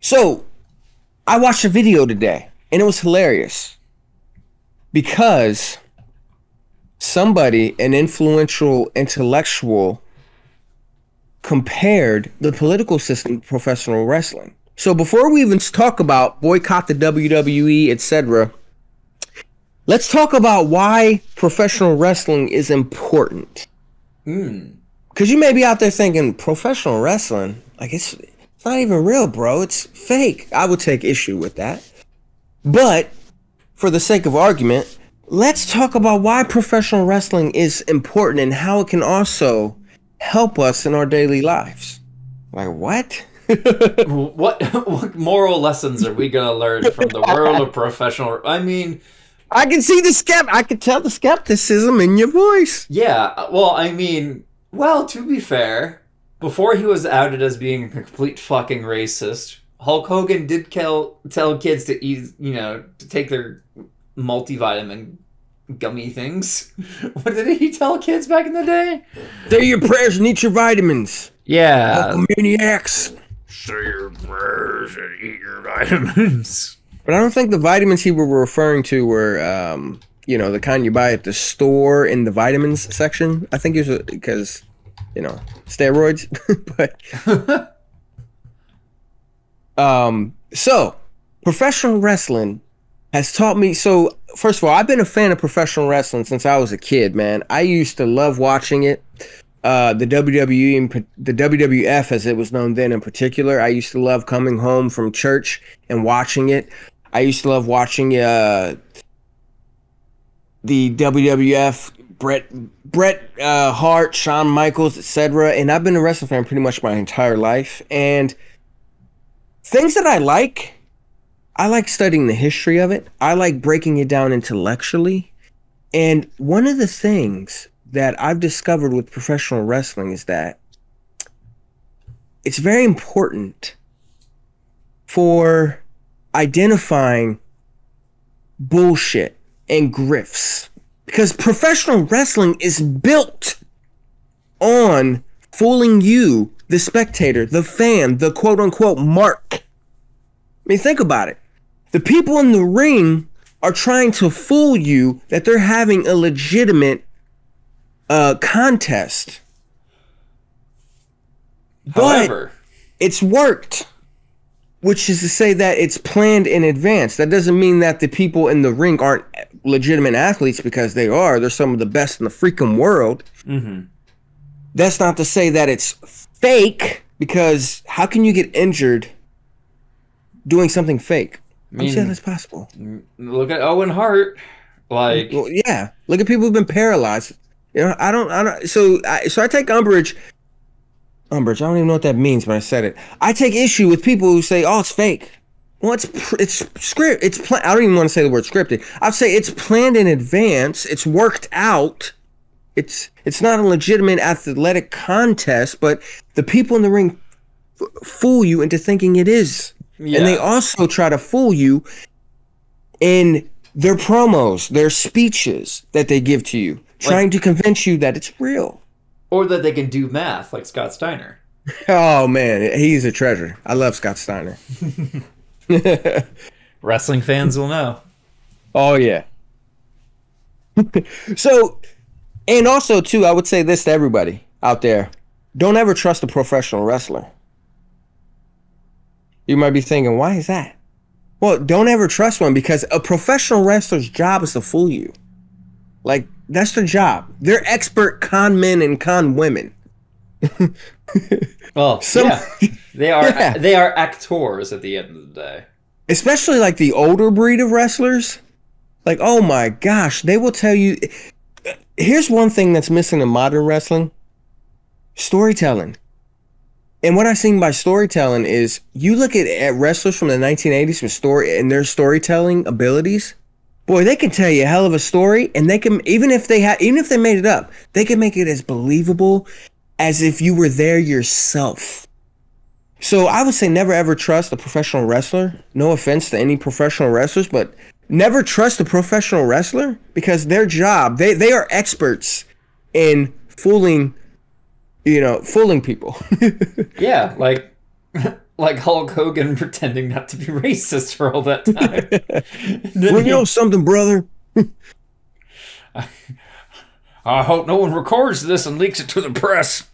So I watched a video today and it was hilarious because somebody, an influential intellectual, compared the political system to professional wrestling. So before we even talk about boycott the WWE, etc., let's talk about why professional wrestling is important. Because you may be out there thinking, professional wrestling, like it's not even real, bro. It's fake. I would take issue with that. But for the sake of argument, let's talk about why professional wrestling is important and how it can also help us in our daily lives. Like, what? What moral lessons are we gonna learn from the world of professional? I mean, I can see I can tell the skepticism in your voice. yeah. Well, I mean, to be fair, before he was outed as being a complete fucking racist, Hulk Hogan did tell kids to eat, to take their multivitamin gummy things. What did he tell kids back in the day? Say your prayers and eat your vitamins. Yeah. Maniacs. Say your prayers and eat your vitamins. But I don't think the vitamins he was referring to were, the kind you buy at the store in the vitamins section. I think it was because, steroids. But, so professional wrestling has taught me. So first of all, I've been a fan of professional wrestling since I was a kid, man. I used to love watching it. The WWE and the WWF, as it was known then in particular, I used to love coming home from church and watching it. I used to love watching the WWF, Bret Hart, Shawn Michaels, etc. And I've been a wrestling fan pretty much my entire life. And things that I like studying the history of it. I like breaking it down intellectually. And one of the things that I've discovered with professional wrestling is that it's very important for identifying bullshit and grifts, because professional wrestling is built on fooling you, the spectator, the fan, the quote unquote mark. I mean, think about it. The people in the ring are trying to fool you that they're having a legitimate contest. However, it's worked, which is to say that it's planned in advance. That doesn't mean that the people in the ring aren't legitimate athletes, because they are. They're some of the best in the freaking world. Mm-hmm. That's not to say that it's fake, because how can you get injured doing something fake? I'm saying that's possible. Look at Owen Hart. Well, yeah. Look at people who've been paralyzed. I don't. So I take umbrage. I don't even know what that means, but I said it. I take issue with people who say, "Oh, it's fake." Well, it's script. I don't even want to say the word scripted. I'd say it's planned in advance. It's worked out. It's not a legitimate athletic contest, but the people in the ring fool you into thinking it is. Yeah. And they also try to fool you in their promos, their speeches that they give to you, trying to convince you that it's real. Or that they can do math, like Scott Steiner. Oh, man, he's a treasure. I love Scott Steiner. Wrestling fans will know. Oh, yeah. So, and also, too, I would say this to everybody out there. Don't ever trust a professional wrestler. You might be thinking, why is that? Well, don't ever trust one, because a professional wrestler's job is to fool you. Like, that's their job. They're expert con men and con women. Well, yeah. They are actors at the end of the day. Especially like the older breed of wrestlers. Like, oh my gosh, they will tell you. Here's one thing that's missing in modern wrestling. Storytelling. And what I mean by storytelling is, you look at wrestlers from the 1980s with their storytelling abilities. Boy, they can tell you a hell of a story, and they can, even if they made it up, they can make it as believable as if you were there yourself. So I would say never ever trust a professional wrestler. No offense to any professional wrestlers, but never trust a professional wrestler, because their job, they are experts in fooling people. Yeah, like like Hulk Hogan pretending not to be racist for all that time. Well, you know something, brother? I hope no one records this and leaks it to the press.